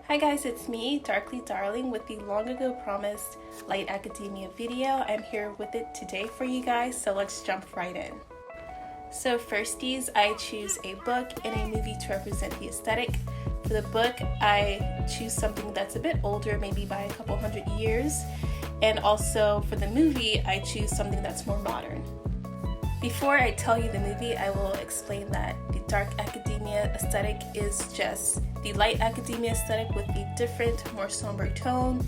Hi guys, it's me, Darkly Darling, with the long ago promised Light Academia video. I'm here with it today for you guys, so let's jump right in. So firsties, I choose a book and a movie to represent the aesthetic. For the book, I choose something that's a bit older, maybe by a couple hundred years. And also for the movie, I choose something that's more modern. Before I tell you the movie, I will explain that the dark academia aesthetic is just the light academia aesthetic with a different, more somber tone.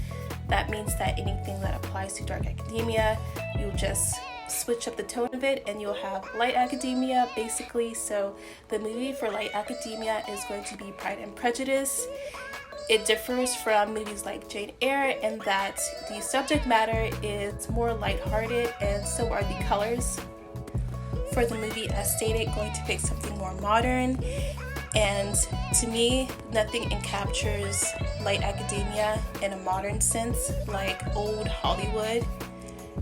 That means that anything that applies to dark academia, you'll just switch up the tone of it and you'll have light academia basically. So the movie for light academia is going to be Pride and Prejudice. It differs from movies like Jane Eyre in that the subject matter is more lighthearted and so are the colors. For the movie, as stated, going to pick something more modern, and to me, nothing encaptures light academia in a modern sense like old Hollywood.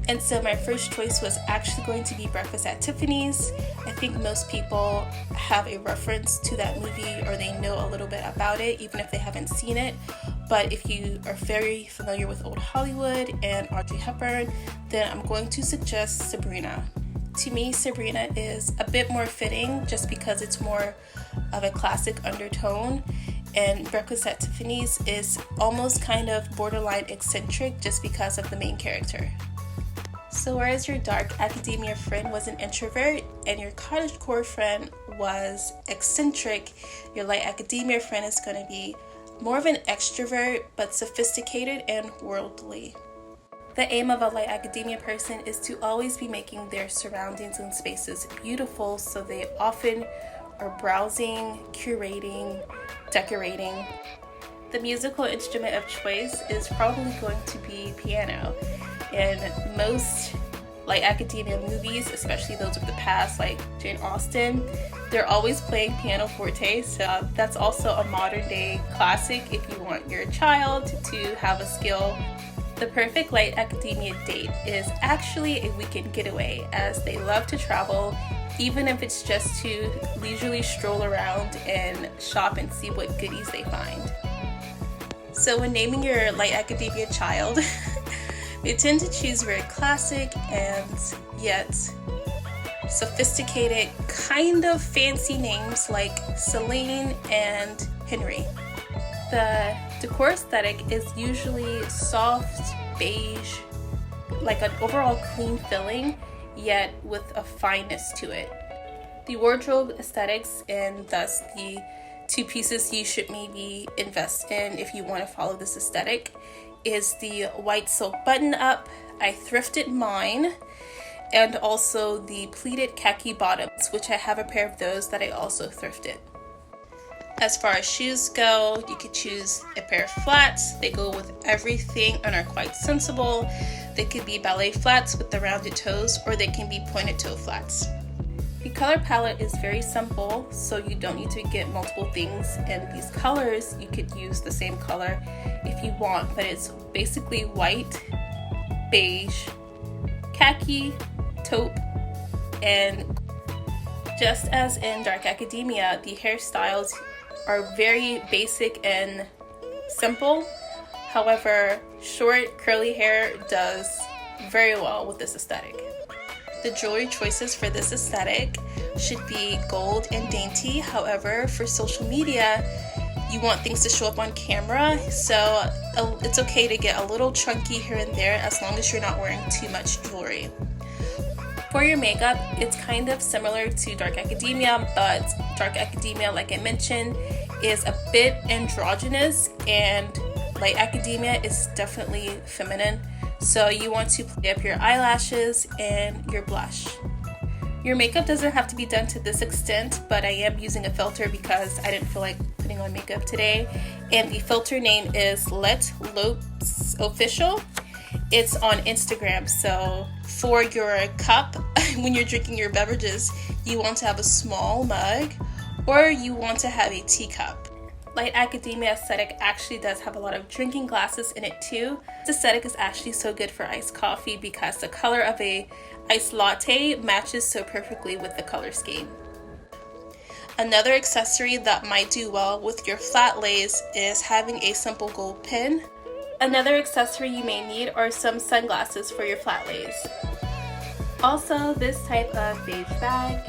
And so my first choice was actually going to be Breakfast at Tiffany's. I think most people have a reference to that movie or they know a little bit about it, even if they haven't seen it. But if you are very familiar with old Hollywood and Audrey Hepburn, then I'm going to suggest Sabrina. To me, Sabrina is a bit more fitting just because it's more of a classic undertone, and Breakfast at Tiffany's is almost kind of borderline eccentric just because of the main character. So whereas your dark academia friend was an introvert and your cottagecore friend was eccentric, your light academia friend is going to be more of an extrovert but sophisticated and worldly. The aim of a light academia person is to always be making their surroundings and spaces beautiful, so they often are browsing, curating, decorating. The musical instrument of choice is probably going to be piano. In most light academia movies, especially those of the past like Jane Austen, they're always playing pianoforte, so that's also a modern day classic if you want your child to have a skill. The perfect light academia date is actually a weekend getaway, as they love to travel, even if it's just to leisurely stroll around and shop and see what goodies they find. So when naming your light academia child, they tend to choose very classic and yet sophisticated, kind of fancy names like Celine and Henry. The decor aesthetic is usually soft, beige, like an overall clean feeling, yet with a fineness to it. The wardrobe aesthetics, and thus the two pieces you should maybe invest in if you want to follow this aesthetic, is the white silk button-up. I thrifted mine, and also the pleated khaki bottoms, which I have a pair of those that I also thrifted. As far as shoes go, you could choose a pair of flats. They go with everything and are quite sensible. They could be ballet flats with the rounded toes, or they can be pointed toe flats. The color palette is very simple, so you don't need to get multiple things. And these colors, you could use the same color if you want, but it's basically white, beige, khaki, taupe, and just as in dark academia, the hairstyles are very basic and simple. However, short curly hair does very well with this aesthetic. The jewelry choices for this aesthetic should be gold and dainty. However, for social media, you want things to show up on camera, so it's okay to get a little chunky here and there as long as you're not wearing too much jewelry. For your makeup, it's kind of similar to dark academia, but dark academia, like I mentioned, is a bit androgynous, and light academia is definitely feminine. So you want to play up your eyelashes and your blush. Your makeup doesn't have to be done to this extent, but I am using a filter because I didn't feel like putting on makeup today. And the filter name is Let Lopes Official. It's on Instagram, so for your cup, when you're drinking your beverages, you want to have a small mug or you want to have a teacup. Light academia aesthetic actually does have a lot of drinking glasses in it too. This aesthetic is actually so good for iced coffee because the color of a iced latte matches so perfectly with the color scheme. Another accessory that might do well with your flat lays is having a simple gold pin. Another accessory you may need are some sunglasses for your flat lays. Also, this type of beige bag,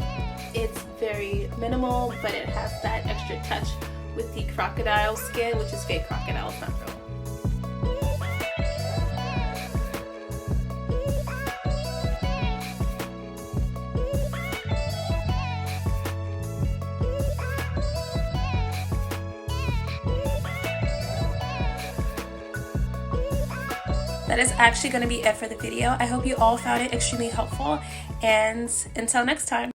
it's very minimal, but it has that extra touch with the crocodile skin, which is fake crocodile, it's not real. That is actually going to be it for the video. I hope you all found it extremely helpful, and until next time.